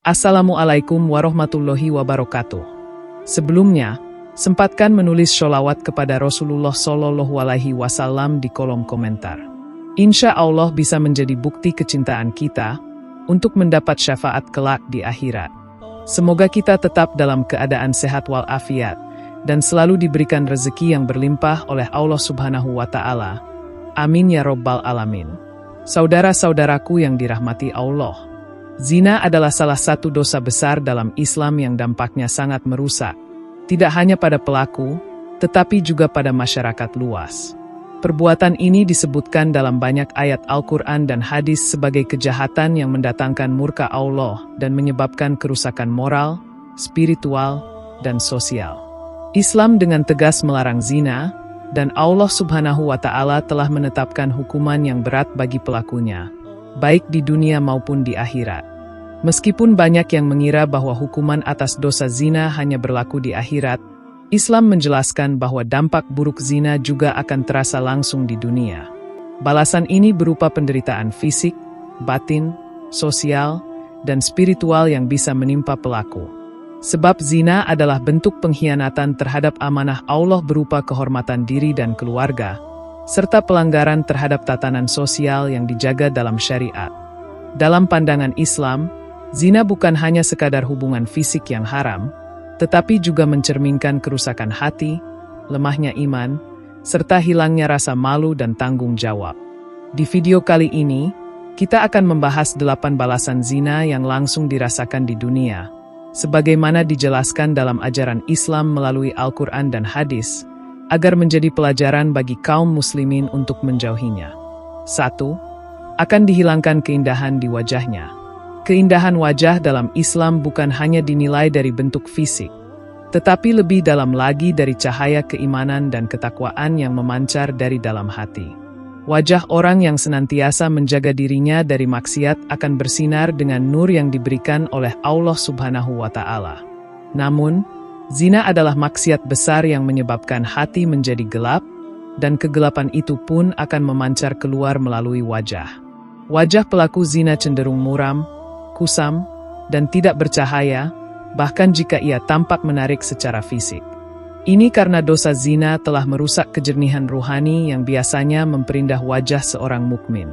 Assalamualaikum warahmatullahi wabarakatuh. Sebelumnya, sempatkan menulis sholawat kepada Rasulullah Shallallahu Alaihi Wasallam di kolom komentar. Insya Allah bisa menjadi bukti kecintaan kita untuk mendapat syafaat kelak di akhirat. Semoga kita tetap dalam keadaan sehat walafiat dan selalu diberikan rezeki yang berlimpah oleh Allah Subhanahu wa Ta'ala. Amin ya Rabbal Alamin. Saudara-saudaraku yang dirahmati Allah, zina adalah salah satu dosa besar dalam Islam yang dampaknya sangat merusak, tidak hanya pada pelaku, tetapi juga pada masyarakat luas. Perbuatan ini disebutkan dalam banyak ayat Al-Quran dan hadis sebagai kejahatan yang mendatangkan murka Allah dan menyebabkan kerusakan moral, spiritual, dan sosial. Islam dengan tegas melarang zina, dan Allah Subhanahu wa Ta'ala telah menetapkan hukuman yang berat bagi pelakunya, baik di dunia maupun di akhirat. Meskipun banyak yang mengira bahwa hukuman atas dosa zina hanya berlaku di akhirat, Islam menjelaskan bahwa dampak buruk zina juga akan terasa langsung di dunia. Balasan ini berupa penderitaan fisik, batin, sosial, dan spiritual yang bisa menimpa pelaku. Sebab zina adalah bentuk pengkhianatan terhadap amanah Allah berupa kehormatan diri dan keluarga, serta pelanggaran terhadap tatanan sosial yang dijaga dalam syariat. Dalam pandangan Islam, zina bukan hanya sekadar hubungan fisik yang haram, tetapi juga mencerminkan kerusakan hati, lemahnya iman, serta hilangnya rasa malu dan tanggung jawab. Di video kali ini, kita akan membahas 8 balasan zina yang langsung dirasakan di dunia, sebagaimana dijelaskan dalam ajaran Islam melalui Al-Quran dan hadis, agar menjadi pelajaran bagi kaum muslimin untuk menjauhinya. 1. Akan dihilangkan keindahan di wajahnya. Keindahan wajah dalam Islam bukan hanya dinilai dari bentuk fisik, tetapi lebih dalam lagi dari cahaya keimanan dan ketakwaan yang memancar dari dalam hati. Wajah orang yang senantiasa menjaga dirinya dari maksiat akan bersinar dengan nur yang diberikan oleh Allah Subhanahu wa Ta'ala. Namun, zina adalah maksiat besar yang menyebabkan hati menjadi gelap, dan kegelapan itu pun akan memancar keluar melalui wajah. Wajah pelaku zina cenderung muram, kusam, dan tidak bercahaya, bahkan jika ia tampak menarik secara fisik. Ini karena dosa zina telah merusak kejernihan ruhani yang biasanya memperindah wajah seorang mukmin.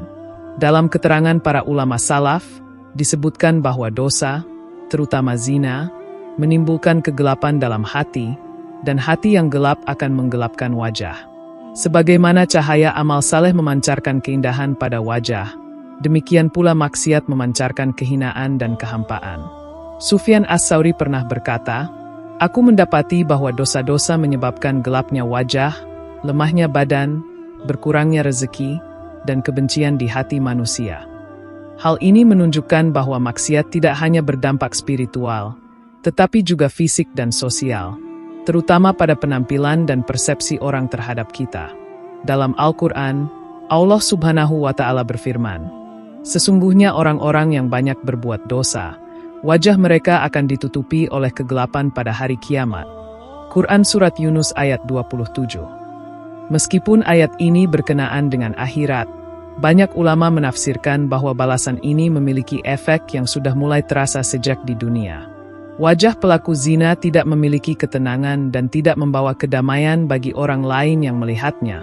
Dalam keterangan para ulama salaf, disebutkan bahwa dosa, terutama zina, menimbulkan kegelapan dalam hati, dan hati yang gelap akan menggelapkan wajah. Sebagaimana cahaya amal saleh memancarkan keindahan pada wajah, demikian pula maksiat memancarkan kehinaan dan kehampaan. Sufyan As-Tsauri pernah berkata, "Aku mendapati bahwa dosa-dosa menyebabkan gelapnya wajah, lemahnya badan, berkurangnya rezeki, dan kebencian di hati manusia." Hal ini menunjukkan bahwa maksiat tidak hanya berdampak spiritual, tetapi juga fisik dan sosial, terutama pada penampilan dan persepsi orang terhadap kita. Dalam Al-Quran, Allah Subhanahu wa Ta'ala berfirman, "Sesungguhnya orang-orang yang banyak berbuat dosa, wajah mereka akan ditutupi oleh kegelapan pada hari kiamat." Quran Surat Yunus ayat 27. Meskipun ayat ini berkenaan dengan akhirat, banyak ulama menafsirkan bahwa balasan ini memiliki efek yang sudah mulai terasa sejak di dunia. Wajah pelaku zina tidak memiliki ketenangan dan tidak membawa kedamaian bagi orang lain yang melihatnya,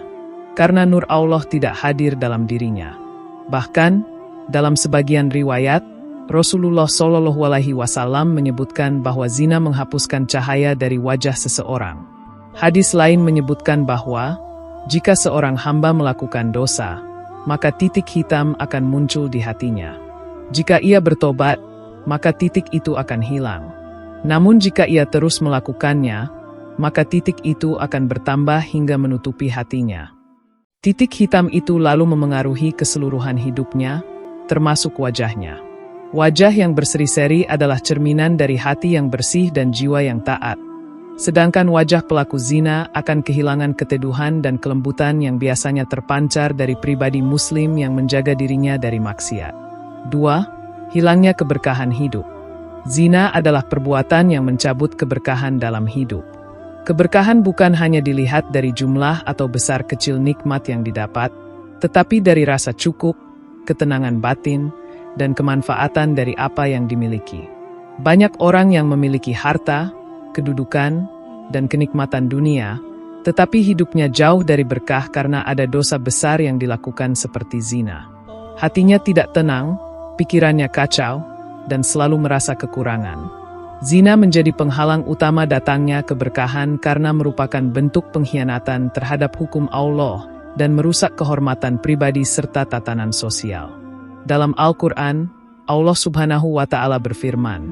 karena nur Allah tidak hadir dalam dirinya. Bahkan, dalam sebagian riwayat, Rasulullah Shallallahu Alaihi Wasallam menyebutkan bahwa zina menghapuskan cahaya dari wajah seseorang. Hadis lain menyebutkan bahwa, jika seorang hamba melakukan dosa, maka titik hitam akan muncul di hatinya. Jika ia bertobat, maka titik itu akan hilang. Namun jika ia terus melakukannya, maka titik itu akan bertambah hingga menutupi hatinya. Titik hitam itu lalu memengaruhi keseluruhan hidupnya, termasuk wajahnya. Wajah yang berseri-seri adalah cerminan dari hati yang bersih dan jiwa yang taat. Sedangkan wajah pelaku zina akan kehilangan keteduhan dan kelembutan yang biasanya terpancar dari pribadi muslim yang menjaga dirinya dari maksiat. 2. Hilangnya keberkahan hidup. Zina adalah perbuatan yang mencabut keberkahan dalam hidup. Keberkahan bukan hanya dilihat dari jumlah atau besar kecil nikmat yang didapat, tetapi dari rasa cukup, ketenangan batin, dan kemanfaatan dari apa yang dimiliki. Banyak orang yang memiliki harta, kedudukan, dan kenikmatan dunia, tetapi hidupnya jauh dari berkah karena ada dosa besar yang dilakukan seperti zina. Hatinya tidak tenang, pikirannya kacau, dan selalu merasa kekurangan. Zina menjadi penghalang utama datangnya keberkahan karena merupakan bentuk pengkhianatan terhadap hukum Allah dan merusak kehormatan pribadi serta tatanan sosial. Dalam Al-Quran, Allah Subhanahu wa Ta'ala berfirman,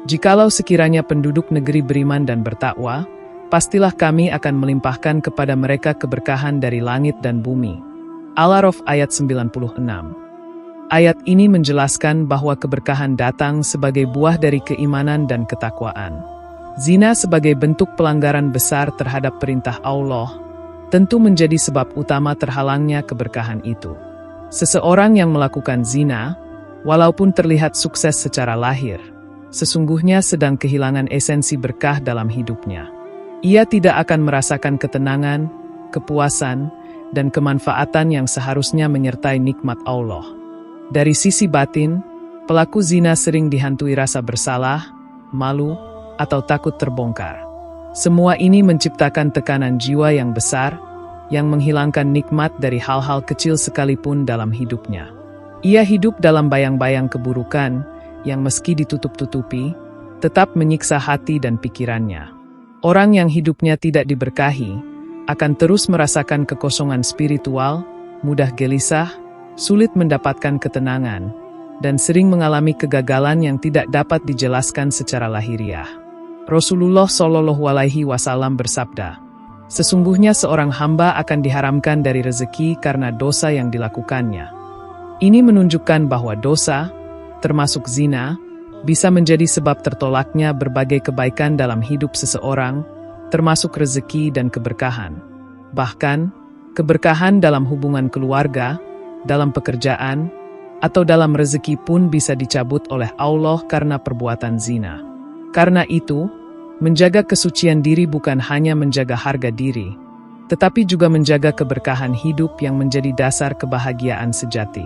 "Jikalau sekiranya penduduk negeri beriman dan bertakwa, pastilah kami akan melimpahkan kepada mereka keberkahan dari langit dan bumi." Al-A'raf ayat 96. Ayat ini menjelaskan bahwa keberkahan datang sebagai buah dari keimanan dan ketakwaan. Zina sebagai bentuk pelanggaran besar terhadap perintah Allah tentu menjadi sebab utama terhalangnya keberkahan itu. Seseorang yang melakukan zina, walaupun terlihat sukses secara lahir, sesungguhnya sedang kehilangan esensi berkah dalam hidupnya. Ia tidak akan merasakan ketenangan, kepuasan, dan kemanfaatan yang seharusnya menyertai nikmat Allah. Dari sisi batin, pelaku zina sering dihantui rasa bersalah, malu, atau takut terbongkar. Semua ini menciptakan tekanan jiwa yang besar, yang menghilangkan nikmat dari hal-hal kecil sekalipun dalam hidupnya. Ia hidup dalam bayang-bayang keburukan, yang meski ditutup-tutupi, tetap menyiksa hati dan pikirannya. Orang yang hidupnya tidak diberkahi, akan terus merasakan kekosongan spiritual, mudah gelisah, sulit mendapatkan ketenangan, dan sering mengalami kegagalan yang tidak dapat dijelaskan secara lahiriah. Rasulullah Shallallahu Alaihi Wasallam bersabda, "Sesungguhnya seorang hamba akan diharamkan dari rezeki karena dosa yang dilakukannya." Ini menunjukkan bahwa dosa, termasuk zina, bisa menjadi sebab tertolaknya berbagai kebaikan dalam hidup seseorang, termasuk rezeki dan keberkahan. Bahkan, keberkahan dalam hubungan keluarga, dalam pekerjaan, atau dalam rezeki pun bisa dicabut oleh Allah karena perbuatan zina. Karena itu, menjaga kesucian diri bukan hanya menjaga harga diri, tetapi juga menjaga keberkahan hidup yang menjadi dasar kebahagiaan sejati.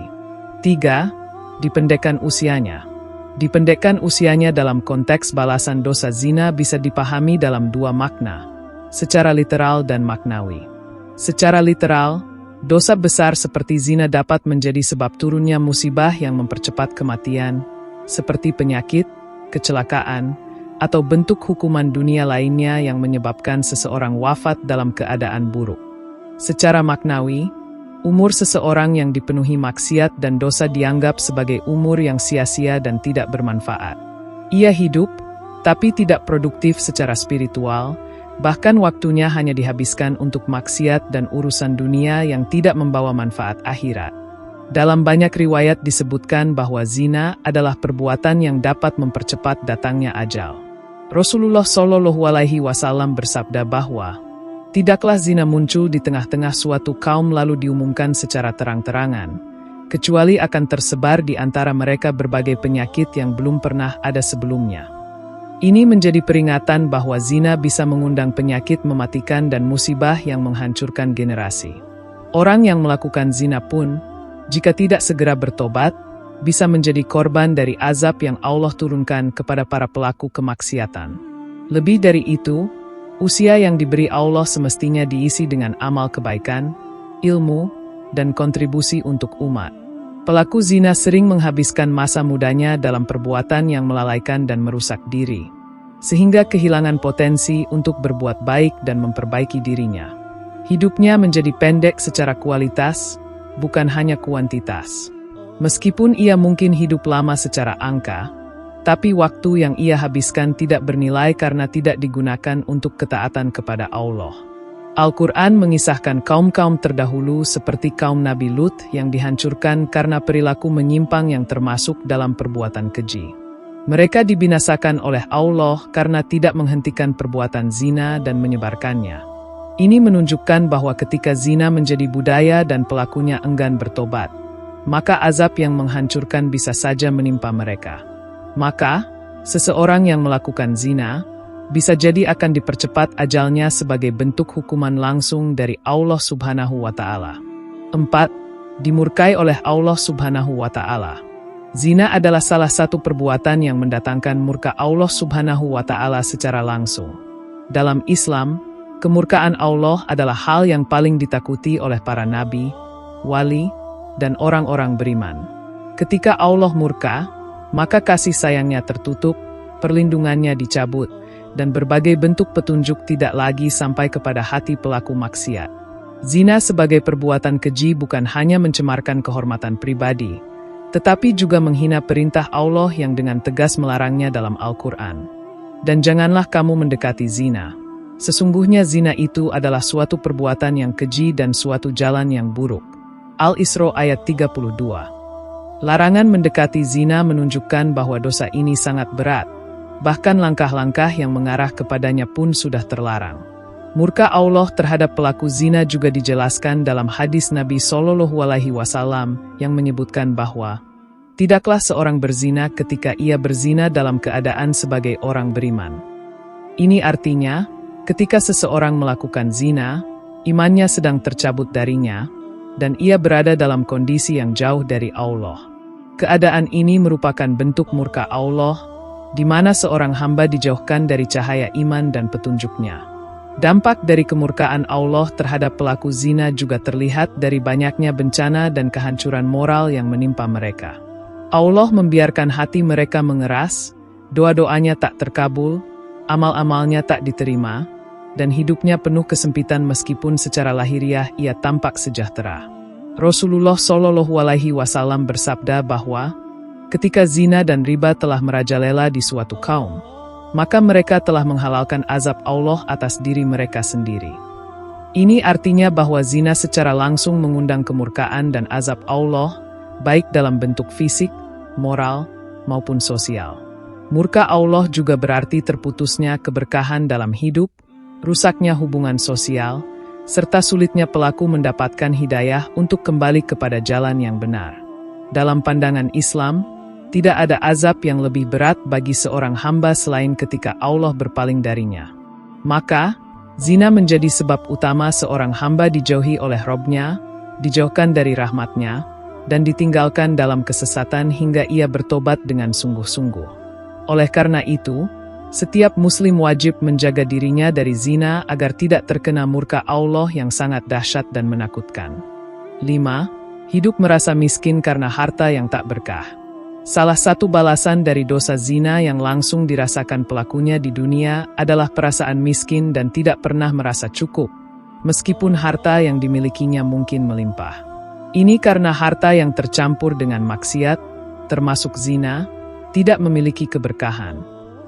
3. Dipendekkan usianya. Dipendekkan usianya dalam konteks balasan dosa zina bisa dipahami dalam dua makna, secara literal dan maknawi. Secara literal, dosa besar seperti zina dapat menjadi sebab turunnya musibah yang mempercepat kematian, seperti penyakit, kecelakaan, atau bentuk hukuman dunia lainnya yang menyebabkan seseorang wafat dalam keadaan buruk. Secara maknawi, umur seseorang yang dipenuhi maksiat dan dosa dianggap sebagai umur yang sia-sia dan tidak bermanfaat. Ia hidup, tapi tidak produktif secara spiritual, bahkan waktunya hanya dihabiskan untuk maksiat dan urusan dunia yang tidak membawa manfaat akhirat. Dalam banyak riwayat disebutkan bahwa zina adalah perbuatan yang dapat mempercepat datangnya ajal. Rasulullah Shallallahu Alaihi Wasallam bersabda bahwa, "Tidaklah zina muncul di tengah-tengah suatu kaum lalu diumumkan secara terang-terangan, kecuali akan tersebar di antara mereka berbagai penyakit yang belum pernah ada sebelumnya." Ini menjadi peringatan bahwa zina bisa mengundang penyakit mematikan dan musibah yang menghancurkan generasi. Orang yang melakukan zina pun, jika tidak segera bertobat, bisa menjadi korban dari azab yang Allah turunkan kepada para pelaku kemaksiatan. Lebih dari itu, usia yang diberi Allah semestinya diisi dengan amal kebaikan, ilmu, dan kontribusi untuk umat. Pelaku zina sering menghabiskan masa mudanya dalam perbuatan yang melalaikan dan merusak diri, sehingga kehilangan potensi untuk berbuat baik dan memperbaiki dirinya. Hidupnya menjadi pendek secara kualitas, bukan hanya kuantitas. Meskipun ia mungkin hidup lama secara angka, tapi waktu yang ia habiskan tidak bernilai karena tidak digunakan untuk ketaatan kepada Allah. Al-Quran mengisahkan kaum-kaum terdahulu seperti kaum Nabi Lut yang dihancurkan karena perilaku menyimpang yang termasuk dalam perbuatan keji. Mereka dibinasakan oleh Allah karena tidak menghentikan perbuatan zina dan menyebarkannya. Ini menunjukkan bahwa ketika zina menjadi budaya dan pelakunya enggan bertobat, maka azab yang menghancurkan bisa saja menimpa mereka. Maka, seseorang yang melakukan zina, bisa jadi akan dipercepat ajalnya sebagai bentuk hukuman langsung dari Allah Subhanahu wa Ta'ala. 4. Dimurkai oleh Allah Subhanahu wa Ta'ala. Zina adalah salah satu perbuatan yang mendatangkan murka Allah Subhanahu wa Ta'ala secara langsung. Dalam Islam, kemurkaan Allah adalah hal yang paling ditakuti oleh para nabi, wali, dan orang-orang beriman. Ketika Allah murka, maka kasih sayangnya tertutup, perlindungannya dicabut, dan berbagai bentuk petunjuk tidak lagi sampai kepada hati pelaku maksiat. Zina sebagai perbuatan keji bukan hanya mencemarkan kehormatan pribadi, tetapi juga menghina perintah Allah yang dengan tegas melarangnya dalam Al-Quran. Dan janganlah kamu mendekati zina. Sesungguhnya zina itu adalah suatu perbuatan yang keji dan suatu jalan yang buruk. Al-Isra ayat 32. Larangan mendekati zina menunjukkan bahwa dosa ini sangat berat. Bahkan langkah-langkah yang mengarah kepadanya pun sudah terlarang. Murka Allah terhadap pelaku zina juga dijelaskan dalam hadis Nabi SAW yang menyebutkan bahwa tidaklah seorang berzina ketika ia berzina dalam keadaan sebagai orang beriman. Ini artinya, ketika seseorang melakukan zina, imannya sedang tercabut darinya, dan ia berada dalam kondisi yang jauh dari Allah. Keadaan ini merupakan bentuk murka Allah, di mana seorang hamba dijauhkan dari cahaya iman dan petunjuknya. Dampak dari kemurkaan Allah terhadap pelaku zina juga terlihat dari banyaknya bencana dan kehancuran moral yang menimpa mereka. Allah membiarkan hati mereka mengeras, doa-doanya tak terkabul, amal-amalnya tak diterima, dan hidupnya penuh kesempitan meskipun secara lahiriah ia tampak sejahtera. Rasulullah SAW bersabda bahwa, ketika zina dan riba telah merajalela di suatu kaum, maka mereka telah menghalalkan azab Allah atas diri mereka sendiri. Ini artinya bahwa zina secara langsung mengundang kemurkaan dan azab Allah, baik dalam bentuk fisik, moral, maupun sosial. Murka Allah juga berarti terputusnya keberkahan dalam hidup, rusaknya hubungan sosial, serta sulitnya pelaku mendapatkan hidayah untuk kembali kepada jalan yang benar. Dalam pandangan Islam, tidak ada azab yang lebih berat bagi seorang hamba selain ketika Allah berpaling darinya. Maka, zina menjadi sebab utama seorang hamba dijauhi oleh Robnya, dijauhkan dari rahmatnya, dan ditinggalkan dalam kesesatan hingga ia bertobat dengan sungguh-sungguh. Oleh karena itu, setiap muslim wajib menjaga dirinya dari zina agar tidak terkena murka Allah yang sangat dahsyat dan menakutkan. 5. Hidup merasa miskin karena harta yang tak berkah. Salah satu balasan dari dosa zina yang langsung dirasakan pelakunya di dunia adalah perasaan miskin dan tidak pernah merasa cukup, meskipun harta yang dimilikinya mungkin melimpah. Ini karena harta yang tercampur dengan maksiat, termasuk zina, tidak memiliki keberkahan.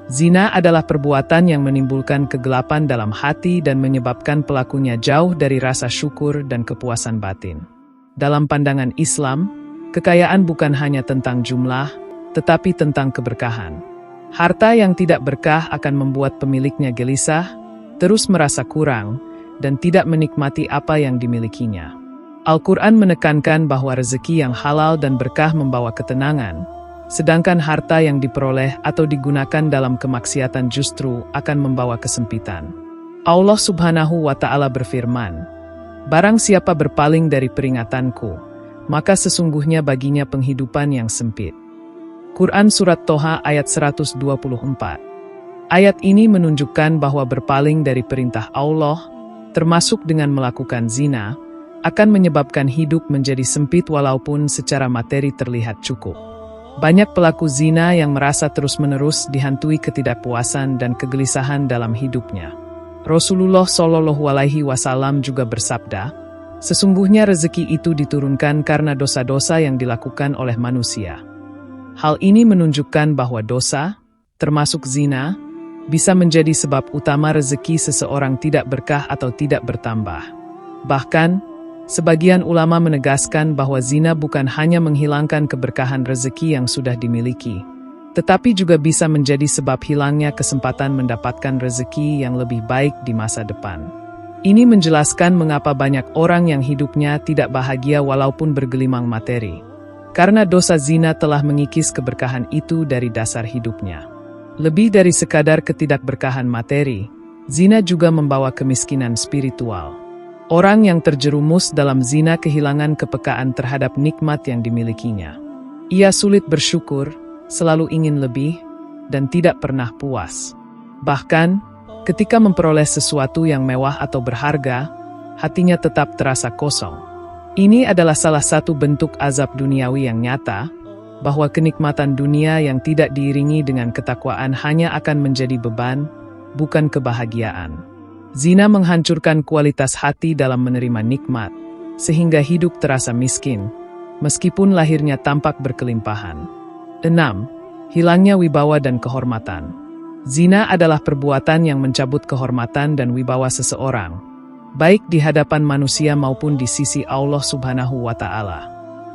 Zina adalah perbuatan yang menimbulkan kegelapan dalam hati dan menyebabkan pelakunya jauh dari rasa syukur dan kepuasan batin. Dalam pandangan Islam, kekayaan bukan hanya tentang jumlah, tetapi tentang keberkahan. Harta yang tidak berkah akan membuat pemiliknya gelisah, terus merasa kurang, dan tidak menikmati apa yang dimilikinya. Al-Quran menekankan bahwa rezeki yang halal dan berkah membawa ketenangan, sedangkan harta yang diperoleh atau digunakan dalam kemaksiatan justru akan membawa kesempitan. Allah Subhanahu wa Ta'ala berfirman, "Barang siapa berpaling dari peringatanku, maka sesungguhnya baginya penghidupan yang sempit." Quran Surat Toha ayat 124. Ayat ini menunjukkan bahwa berpaling dari perintah Allah, termasuk dengan melakukan zina, akan menyebabkan hidup menjadi sempit walaupun secara materi terlihat cukup. Banyak pelaku zina yang merasa terus-menerus dihantui ketidakpuasan dan kegelisahan dalam hidupnya. Rasulullah SAW juga bersabda, "Sesungguhnya rezeki itu diturunkan karena dosa-dosa yang dilakukan oleh manusia." Hal ini menunjukkan bahwa dosa, termasuk zina, bisa menjadi sebab utama rezeki seseorang tidak berkah atau tidak bertambah. Bahkan, sebagian ulama menegaskan bahwa zina bukan hanya menghilangkan keberkahan rezeki yang sudah dimiliki, tetapi juga bisa menjadi sebab hilangnya kesempatan mendapatkan rezeki yang lebih baik di masa depan. Ini menjelaskan mengapa banyak orang yang hidupnya tidak bahagia walaupun bergelimang materi. Karena dosa zina telah mengikis keberkahan itu dari dasar hidupnya. Lebih dari sekadar ketidakberkahan materi, zina juga membawa kemiskinan spiritual. Orang yang terjerumus dalam zina kehilangan kepekaan terhadap nikmat yang dimilikinya. Ia sulit bersyukur, selalu ingin lebih, dan tidak pernah puas. Bahkan, ketika memperoleh sesuatu yang mewah atau berharga, hatinya tetap terasa kosong. Ini adalah salah satu bentuk azab duniawi yang nyata, bahwa kenikmatan dunia yang tidak diiringi dengan ketakwaan hanya akan menjadi beban, bukan kebahagiaan. Zina menghancurkan kualitas hati dalam menerima nikmat, sehingga hidup terasa miskin, meskipun lahirnya tampak berkelimpahan. 6. Hilangnya wibawa dan kehormatan. Zina adalah perbuatan yang mencabut kehormatan dan wibawa seseorang, baik di hadapan manusia maupun di sisi Allah Subhanahu wa Ta'ala.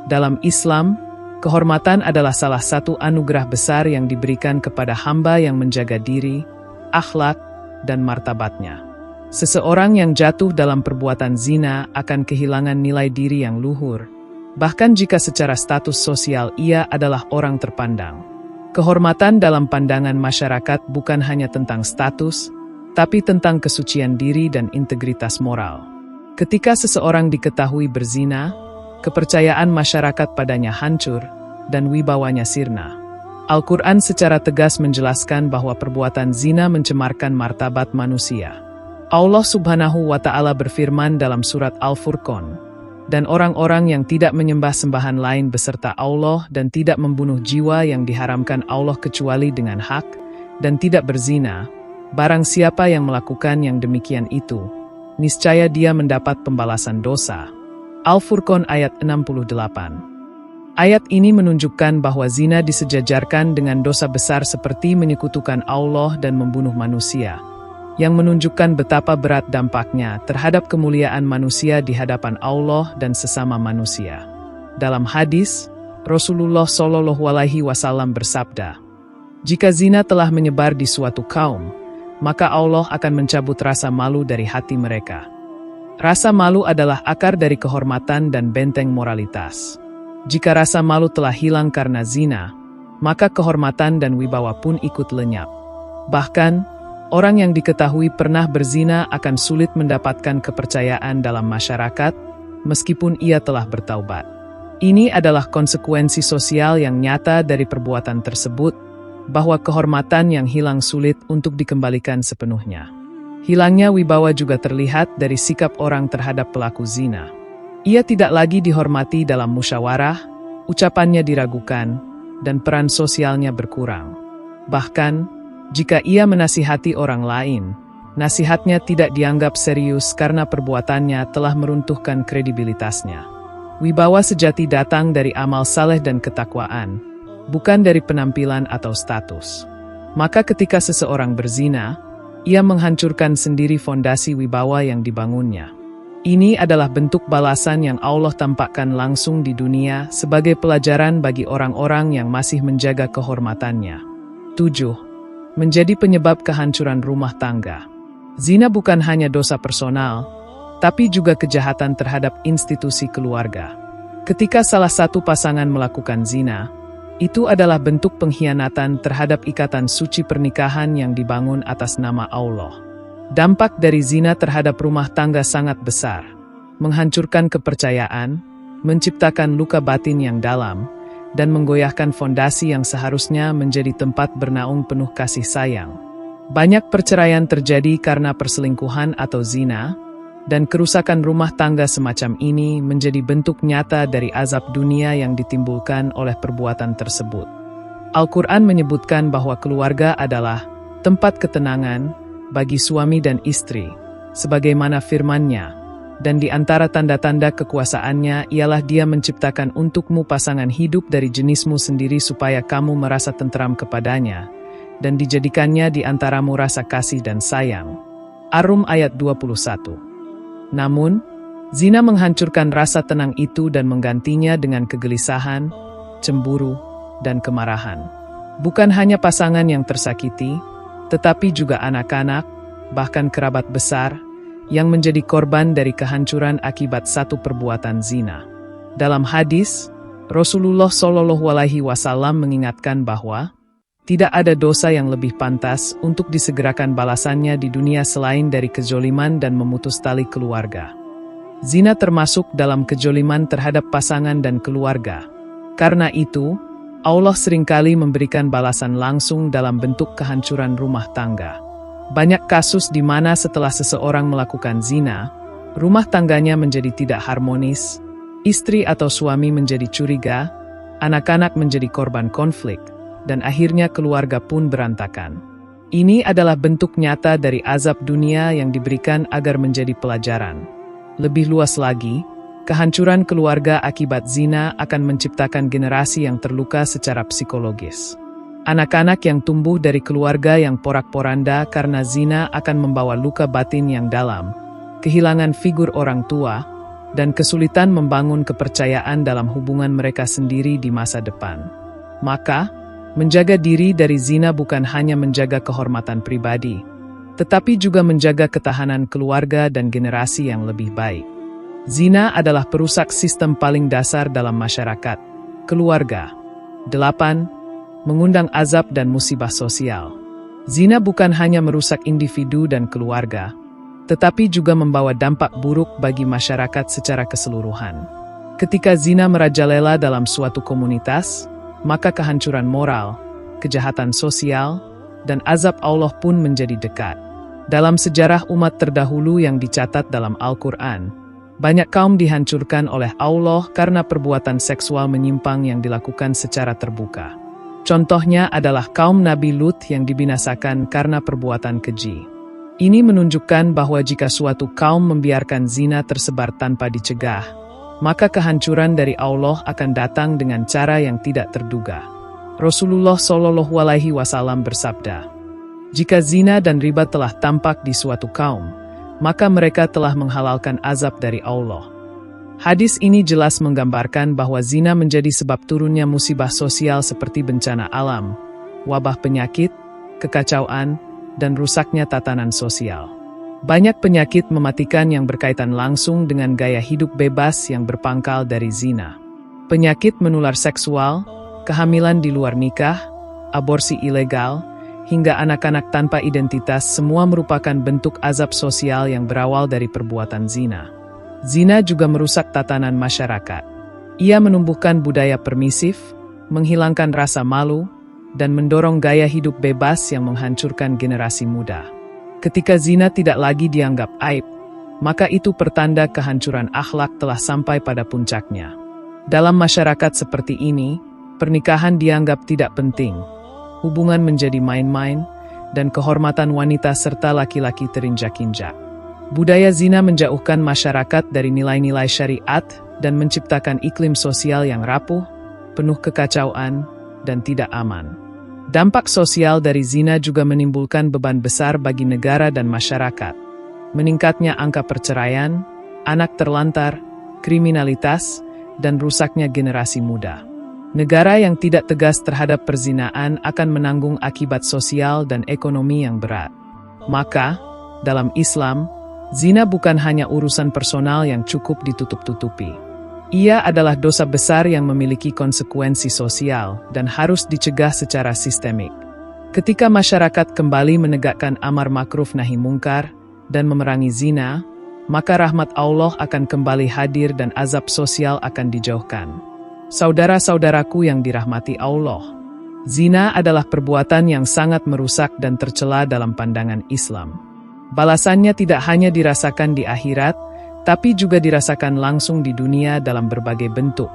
Dalam Islam, kehormatan adalah salah satu anugerah besar yang diberikan kepada hamba yang menjaga diri, akhlak, dan martabatnya. Seseorang yang jatuh dalam perbuatan zina akan kehilangan nilai diri yang luhur, bahkan jika secara status sosial ia adalah orang terpandang. Kehormatan dalam pandangan masyarakat bukan hanya tentang status, tapi tentang kesucian diri dan integritas moral. Ketika seseorang diketahui berzina, kepercayaan masyarakat padanya hancur, dan wibawanya sirna. Al-Quran secara tegas menjelaskan bahwa perbuatan zina mencemarkan martabat manusia. Allah Subhanahu wa Ta'ala berfirman dalam surat Al-Furqan, "Dan orang-orang yang tidak menyembah sembahan lain beserta Allah dan tidak membunuh jiwa yang diharamkan Allah kecuali dengan hak, dan tidak berzina, barang siapa yang melakukan yang demikian itu, niscaya dia mendapat pembalasan dosa." Al-Furqan ayat 68. Ayat ini menunjukkan bahwa zina disejajarkan dengan dosa besar seperti menyekutukan Allah dan membunuh manusia, yang menunjukkan betapa berat dampaknya terhadap kemuliaan manusia di hadapan Allah dan sesama manusia. Dalam hadis, Rasulullah SAW bersabda, "Jika zina telah menyebar di suatu kaum, maka Allah akan mencabut rasa malu dari hati mereka." Rasa malu adalah akar dari kehormatan dan benteng moralitas. Jika rasa malu telah hilang karena zina, maka kehormatan dan wibawa pun ikut lenyap. Bahkan, orang yang diketahui pernah berzina akan sulit mendapatkan kepercayaan dalam masyarakat, meskipun ia telah bertaubat. Ini adalah konsekuensi sosial yang nyata dari perbuatan tersebut, bahwa kehormatan yang hilang sulit untuk dikembalikan sepenuhnya. Hilangnya wibawa juga terlihat dari sikap orang terhadap pelaku zina. Ia tidak lagi dihormati dalam musyawarah, ucapannya diragukan, dan peran sosialnya berkurang. Bahkan, jika ia menasihati orang lain, nasihatnya tidak dianggap serius karena perbuatannya telah meruntuhkan kredibilitasnya. Wibawa sejati datang dari amal saleh dan ketakwaan, bukan dari penampilan atau status. Maka ketika seseorang berzina, ia menghancurkan sendiri fondasi wibawa yang dibangunnya. Ini adalah bentuk balasan yang Allah tampakkan langsung di dunia sebagai pelajaran bagi orang-orang yang masih menjaga kehormatannya. 7. Menjadi penyebab kehancuran rumah tangga. Zina bukan hanya dosa personal, tapi juga kejahatan terhadap institusi keluarga. Ketika salah satu pasangan melakukan zina, itu adalah bentuk pengkhianatan terhadap ikatan suci pernikahan yang dibangun atas nama Allah. Dampak dari zina terhadap rumah tangga sangat besar, menghancurkan kepercayaan, menciptakan luka batin yang dalam, dan menggoyahkan fondasi yang seharusnya menjadi tempat bernaung penuh kasih sayang. Banyak perceraian terjadi karena perselingkuhan atau zina, dan kerusakan rumah tangga semacam ini menjadi bentuk nyata dari azab dunia yang ditimbulkan oleh perbuatan tersebut. Al-Quran menyebutkan bahwa keluarga adalah tempat ketenangan bagi suami dan istri, sebagaimana firman-Nya, dan di antara tanda-tanda kekuasaannya ialah Dia menciptakan untukmu pasangan hidup dari jenismu sendiri supaya kamu merasa tentram kepadanya, dan dijadikannya di antaramu rasa kasih dan sayang. Ar-Rum ayat 21. Namun, zina menghancurkan rasa tenang itu dan menggantinya dengan kegelisahan, cemburu, dan kemarahan. Bukan hanya pasangan yang tersakiti, tetapi juga anak-anak, bahkan kerabat besar, yang menjadi korban dari kehancuran akibat satu perbuatan zina. Dalam hadis, Rasulullah SAW mengingatkan bahwa tidak ada dosa yang lebih pantas untuk disegerakan balasannya di dunia selain dari kezoliman dan memutus tali keluarga. Zina termasuk dalam kezoliman terhadap pasangan dan keluarga. Karena itu, Allah seringkali memberikan balasan langsung dalam bentuk kehancuran rumah tangga. Banyak kasus di mana setelah seseorang melakukan zina, rumah tangganya menjadi tidak harmonis, istri atau suami menjadi curiga, anak-anak menjadi korban konflik, dan akhirnya keluarga pun berantakan. Ini adalah bentuk nyata dari azab dunia yang diberikan agar menjadi pelajaran. Lebih luas lagi, kehancuran keluarga akibat zina akan menciptakan generasi yang terluka secara psikologis. Anak-anak yang tumbuh dari keluarga yang porak-poranda karena zina akan membawa luka batin yang dalam, kehilangan figur orang tua, dan kesulitan membangun kepercayaan dalam hubungan mereka sendiri di masa depan. Maka, menjaga diri dari zina bukan hanya menjaga kehormatan pribadi, tetapi juga menjaga ketahanan keluarga dan generasi yang lebih baik. Zina adalah perusak sistem paling dasar dalam masyarakat, keluarga. 8. Mengundang azab dan musibah sosial. Zina bukan hanya merusak individu dan keluarga, tetapi juga membawa dampak buruk bagi masyarakat secara keseluruhan. Ketika zina merajalela dalam suatu komunitas, maka kehancuran moral, kejahatan sosial, dan azab Allah pun menjadi dekat. Dalam sejarah umat terdahulu yang dicatat dalam Al-Quran, banyak kaum dihancurkan oleh Allah karena perbuatan seksual menyimpang yang dilakukan secara terbuka. Contohnya adalah kaum Nabi Lut yang dibinasakan karena perbuatan keji. Ini menunjukkan bahwa jika suatu kaum membiarkan zina tersebar tanpa dicegah, maka kehancuran dari Allah akan datang dengan cara yang tidak terduga. Rasulullah SAW bersabda, "Jika zina dan riba telah tampak di suatu kaum, maka mereka telah menghalalkan azab dari Allah." Hadis ini jelas menggambarkan bahwa zina menjadi sebab turunnya musibah sosial seperti bencana alam, wabah penyakit, kekacauan, dan rusaknya tatanan sosial. Banyak penyakit mematikan yang berkaitan langsung dengan gaya hidup bebas yang berpangkal dari zina. Penyakit menular seksual, kehamilan di luar nikah, aborsi ilegal, hingga anak-anak tanpa identitas semua merupakan bentuk azab sosial yang berawal dari perbuatan zina. Zina juga merusak tatanan masyarakat. Ia menumbuhkan budaya permisif, menghilangkan rasa malu, dan mendorong gaya hidup bebas yang menghancurkan generasi muda. Ketika zina tidak lagi dianggap aib, maka itu pertanda kehancuran akhlak telah sampai pada puncaknya. Dalam masyarakat seperti ini, pernikahan dianggap tidak penting, hubungan menjadi main-main, dan kehormatan wanita serta laki-laki terinjak-injak. Budaya zina menjauhkan masyarakat dari nilai-nilai syariat dan menciptakan iklim sosial yang rapuh, penuh kekacauan, dan tidak aman. Dampak sosial dari zina juga menimbulkan beban besar bagi negara dan masyarakat. Meningkatnya angka perceraian, anak terlantar, kriminalitas, dan rusaknya generasi muda. Negara yang tidak tegas terhadap perzinaan akan menanggung akibat sosial dan ekonomi yang berat. Maka, dalam Islam, zina bukan hanya urusan personal yang cukup ditutup-tutupi. Ia adalah dosa besar yang memiliki konsekuensi sosial dan harus dicegah secara sistemik. Ketika masyarakat kembali menegakkan amar ma'ruf nahi mungkar dan memerangi zina, maka rahmat Allah akan kembali hadir dan azab sosial akan dijauhkan. Saudara-saudaraku yang dirahmati Allah, zina adalah perbuatan yang sangat merusak dan tercela dalam pandangan Islam. Balasannya tidak hanya dirasakan di akhirat, tapi juga dirasakan langsung di dunia dalam berbagai bentuk.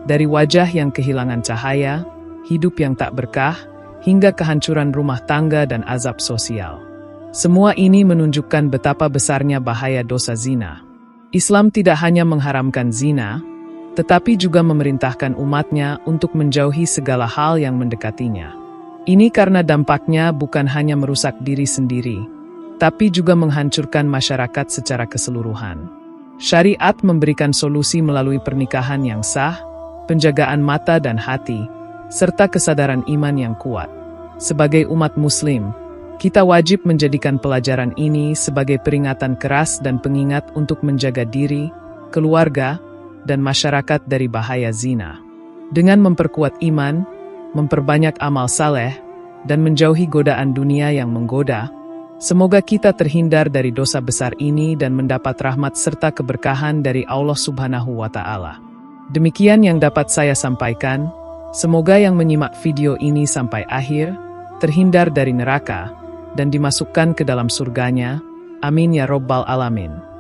Dari wajah yang kehilangan cahaya, hidup yang tak berkah, hingga kehancuran rumah tangga dan azab sosial. Semua ini menunjukkan betapa besarnya bahaya dosa zina. Islam tidak hanya mengharamkan zina, tetapi juga memerintahkan umatnya untuk menjauhi segala hal yang mendekatinya. Ini karena dampaknya bukan hanya merusak diri sendiri, tapi juga menghancurkan masyarakat secara keseluruhan. Syariat memberikan solusi melalui pernikahan yang sah, penjagaan mata dan hati, serta kesadaran iman yang kuat. Sebagai umat Muslim, kita wajib menjadikan pelajaran ini sebagai peringatan keras dan pengingat untuk menjaga diri, keluarga, dan masyarakat dari bahaya zina. Dengan memperkuat iman, memperbanyak amal saleh, dan menjauhi godaan dunia yang menggoda, semoga kita terhindar dari dosa besar ini dan mendapat rahmat serta keberkahan dari Allah Subhanahu wa Ta'ala. Demikian yang dapat saya sampaikan. Semoga yang menyimak video ini sampai akhir, terhindar dari neraka, dan dimasukkan ke dalam surganya. Amin ya Robbal Alamin.